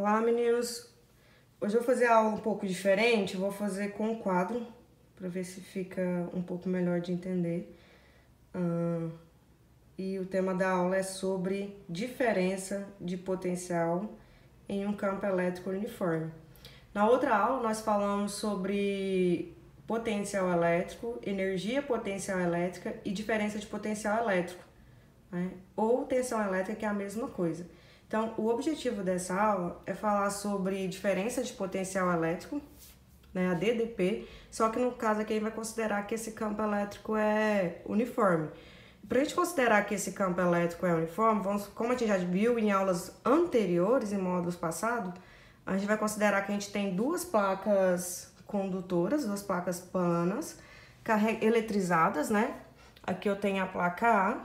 Olá, meninos! Hoje eu vou fazer algo um pouco diferente, vou fazer com um quadro, para ver se fica um pouco melhor de entender. E o tema da aula é sobre diferença de potencial em um campo elétrico uniforme. Na outra aula nós falamos sobre potencial elétrico, energia potencial elétrica e diferença de potencial elétrico, né? Ou tensão elétrica, que é a mesma coisa. Então, o objetivo dessa aula é falar sobre diferença de potencial elétrico, né, a DDP, só que no caso aqui a gente vai considerar que esse campo elétrico é uniforme. Para a gente considerar que esse campo elétrico é uniforme, como a gente já viu em aulas anteriores, em módulos passados, a gente vai considerar que a gente tem duas placas condutoras, duas placas planas, eletrizadas, né? Aqui eu tenho a placa A,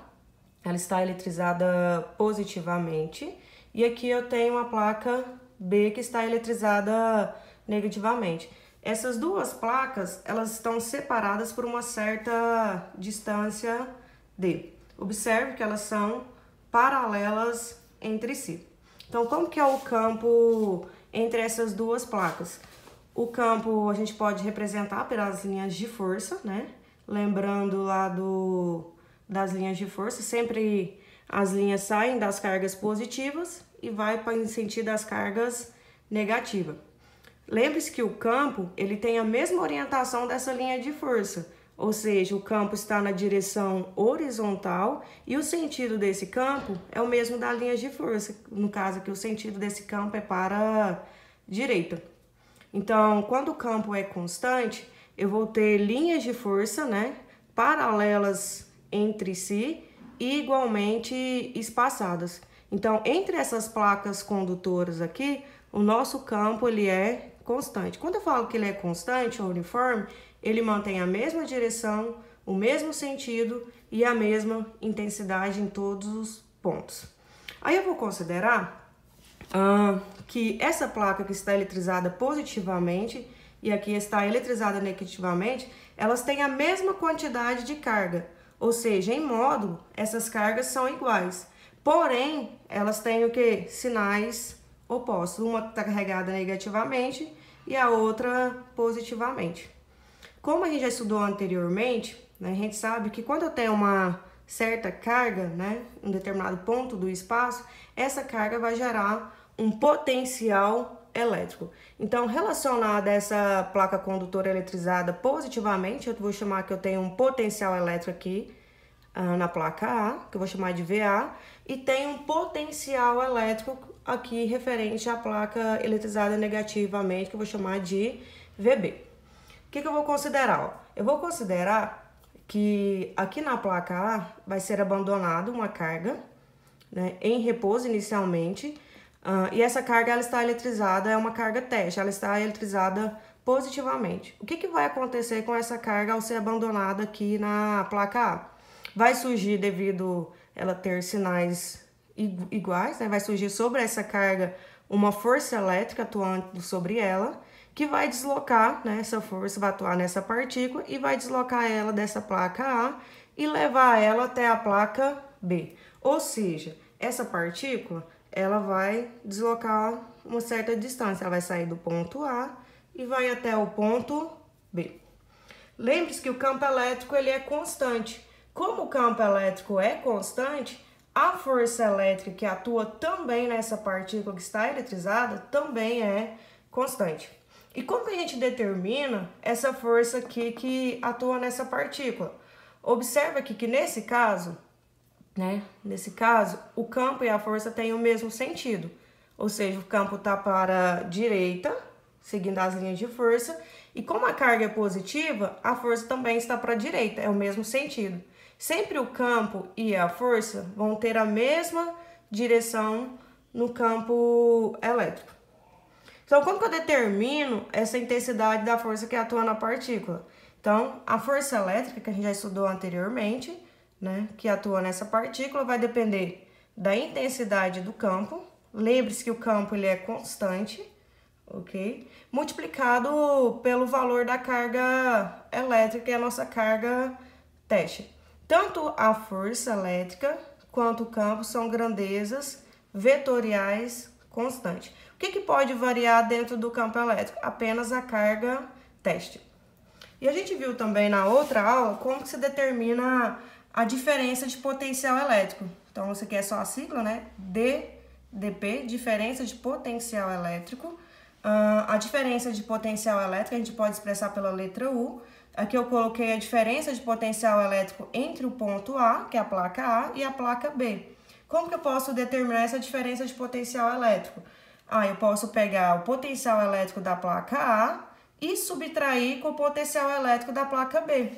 ela está eletrizada positivamente, e aqui eu tenho a placa B que está eletrizada negativamente. Essas duas placas, elas estão separadas por uma certa distância D. Observe que elas são paralelas entre si. Então, como que é o campo entre essas duas placas? O campo a gente pode representar pelas linhas de força, né? Lembrando lá das linhas de força, sempre as linhas saem das cargas positivas e vai para o sentido das cargas negativas. Lembre-se que o campo ele tem a mesma orientação dessa linha de força, ou seja, o campo está na direção horizontal e o sentido desse campo é o mesmo da linha de força. No caso aqui, o sentido desse campo é para a direita. Então, quando o campo é constante, eu vou ter linhas de força, né, paralelas entre si e igualmente espaçadas. Então, entre essas placas condutoras aqui, o nosso campo ele é constante. Quando eu falo que ele é constante ou uniforme, ele mantém a mesma direção, o mesmo sentido e a mesma intensidade em todos os pontos. Aí eu vou considerar que essa placa que está eletrizada positivamente e aqui está eletrizada negativamente, elas têm a mesma quantidade de carga. Ou seja, em módulo, essas cargas são iguais. Porém, elas têm o quê? Sinais opostos. Uma está carregada negativamente e a outra positivamente. Como a gente já estudou anteriormente, né, a gente sabe que quando eu tenho uma certa carga, né, em um determinado ponto do espaço, essa carga vai gerar um potencial elétrico. Então, relacionada a essa placa condutora eletrizada positivamente, eu vou chamar que eu tenho um potencial elétrico aqui na placa A, que eu vou chamar de VA, e tenho um potencial elétrico aqui referente à placa eletrizada negativamente, que eu vou chamar de VB. O que eu vou considerar? Eu vou considerar que aqui na placa A vai ser abandonada uma carga, né, em repouso inicialmente, e essa carga ela está eletrizada, é uma carga teste, ela está eletrizada positivamente. O que vai acontecer com essa carga ao ser abandonada aqui na placa A? Vai surgir, devido ela ter sinais iguais, né, vai surgir sobre essa carga uma força elétrica atuando sobre ela, que vai deslocar, né, essa força vai atuar nessa partícula e vai deslocar ela dessa placa A e levar ela até a placa B. Ou seja, essa partícula ela vai deslocar uma certa distância, ela vai sair do ponto A e vai até o ponto B. Lembre-se que o campo elétrico ele é constante. Como o campo elétrico é constante, a força elétrica que atua também nessa partícula que está eletrizada também é constante. E como que a gente determina essa força aqui que atua nessa partícula? Observa aqui que nesse caso, né? Nesse caso, o campo e a força têm o mesmo sentido. Ou seja, o campo está para a direita, seguindo as linhas de força. E como a carga é positiva, a força também está para a direita, é o mesmo sentido. Sempre o campo e a força vão ter a mesma direção no campo elétrico. Então, como que eu determino essa intensidade da força que atua na partícula? Então, a força elétrica, que a gente já estudou anteriormente, né, que atua nessa partícula, vai depender da intensidade do campo. Lembre-se que o campo ele é constante, ok? Multiplicado pelo valor da carga elétrica, que é a nossa carga teste. Tanto a força elétrica quanto o campo são grandezas vetoriais constante. O que pode variar dentro do campo elétrico? Apenas a carga teste. E a gente viu também na outra aula como que se determina a diferença de potencial elétrico. Então, isso aqui é só a sigla, né? DP, diferença de potencial elétrico. A diferença de potencial elétrico a gente pode expressar pela letra U. Aqui eu coloquei a diferença de potencial elétrico entre o ponto A, que é a placa A, e a placa B. Como que eu posso determinar essa diferença de potencial elétrico? Eu posso pegar o potencial elétrico da placa A e subtrair com o potencial elétrico da placa B.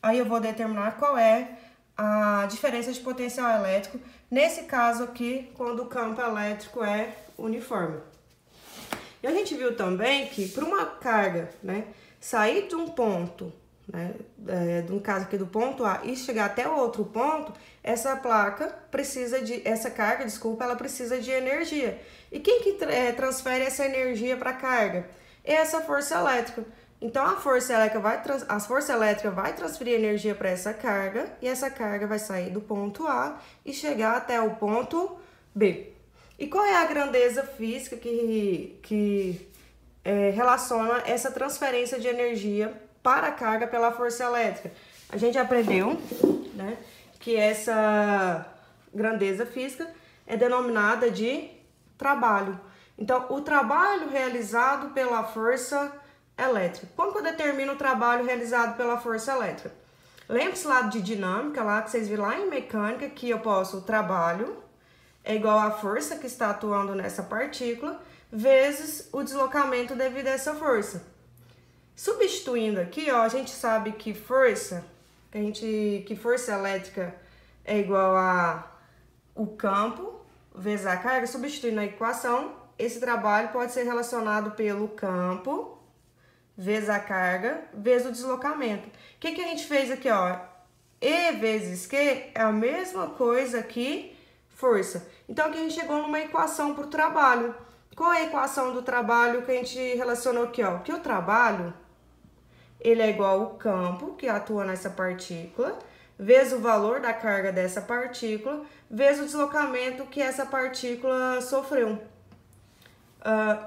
Aí eu vou determinar qual é a diferença de potencial elétrico, nesse caso aqui, quando o campo elétrico é uniforme. E a gente viu também que para uma carga, né, sair de um ponto, né, no caso aqui do ponto A, e chegar até o outro ponto, essa carga, ela precisa de energia. E quem que transfere essa energia para a carga? É essa força elétrica. Então, a força elétrica vai transferir energia para essa carga, e essa carga vai sair do ponto A e chegar até o ponto B. E qual é a grandeza física que relaciona essa transferência de energia para a carga pela força elétrica? A gente aprendeu, né, que essa grandeza física é denominada de trabalho. Então, o trabalho realizado pela força elétrica. Como que eu determino o trabalho realizado pela força elétrica? Lembre-se lá de dinâmica, lá que vocês viram lá em mecânica, que eu posso, o trabalho é igual à força que está atuando nessa partícula, vezes o deslocamento devido a essa força. Substituindo aqui, ó, a gente sabe que força elétrica é igual a o campo vezes a carga. Substituindo a equação, esse trabalho pode ser relacionado pelo campo vezes a carga vezes o deslocamento. O que a gente fez aqui, ó? E vezes Q é a mesma coisa que força. Então, aqui a gente chegou numa equação para o trabalho. Qual é a equação do trabalho que a gente relacionou aqui, ó? Que o trabalho, ele é igual ao campo que atua nessa partícula, vezes o valor da carga dessa partícula, vezes o deslocamento que essa partícula sofreu.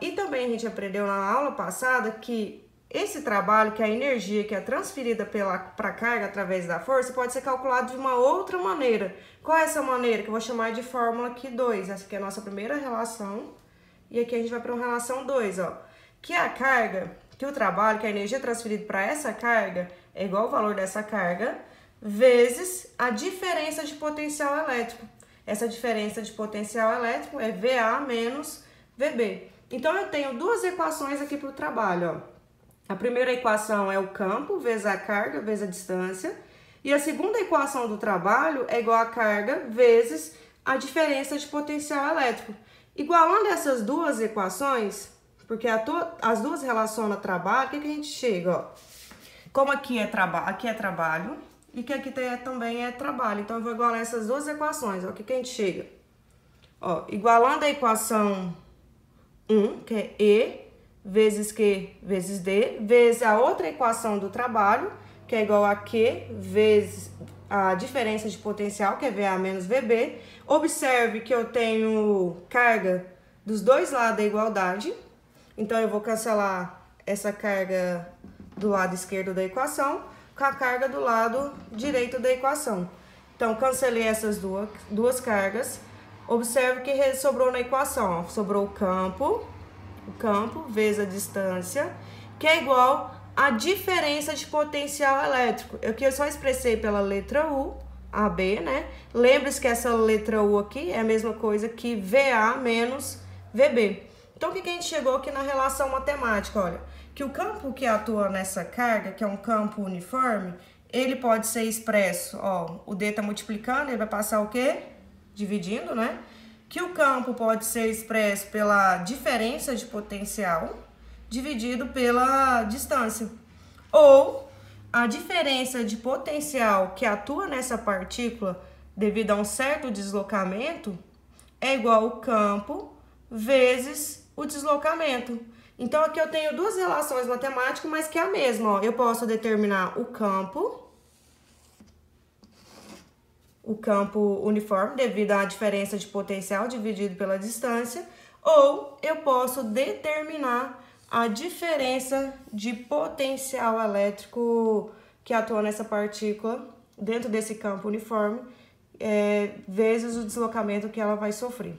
E também a gente aprendeu na aula passada que esse trabalho, que é a energia que é transferida para a carga através da força, pode ser calculado de uma outra maneira. Qual é essa maneira? Que eu vou chamar de fórmula aqui 2. Essa aqui é a nossa primeira relação. E aqui a gente vai para uma relação 2, ó. Que a carga, que o trabalho, que a energia transferida para essa carga é igual ao valor dessa carga, vezes a diferença de potencial elétrico. Essa diferença de potencial elétrico é VA menos VB. Então, eu tenho duas equações aqui para o trabalho, ó. A primeira equação é o campo vezes a carga vezes a distância. E a segunda equação do trabalho é igual a carga vezes a diferença de potencial elétrico. Igualando essas duas equações, porque as duas relacionam trabalho, o que a gente chega, ó? Como aqui é trabalho e que aqui também é trabalho. Então, eu vou igualar essas duas equações, ó. O que a gente chega? Ó, igualando a equação 1, que é E vezes Q vezes D, vezes a outra equação do trabalho, que é igual a Q vezes a diferença de potencial, que é VA menos VB. Observe que eu tenho carga dos dois lados da igualdade. Então, eu vou cancelar essa carga do lado esquerdo da equação com a carga do lado direito da equação. Então, cancelei essas duas cargas. Observe que sobrou na equação, ó, sobrou o campo vezes a distância, que é igual a diferença de potencial elétrico. Aqui eu só expressei pela letra U, AB, né? Lembre-se que essa letra U aqui é a mesma coisa que VA menos VB. Então, o que a gente chegou aqui na relação matemática? Olha, que o campo que atua nessa carga, que é um campo uniforme, ele pode ser expresso, ó, o D tá multiplicando, ele vai passar o quê? Dividindo, né? Que o campo pode ser expresso pela diferença de potencial dividido pela distância. Ou a diferença de potencial que atua nessa partícula devido a um certo deslocamento é igual ao campo vezes o deslocamento. Então, aqui eu tenho duas relações matemáticas, mas que é a mesma, ó. Eu posso determinar o campo uniforme devido à diferença de potencial dividido pela distância, ou eu posso determinar a diferença de potencial elétrico que atua nessa partícula dentro desse campo uniforme, vezes o deslocamento que ela vai sofrer.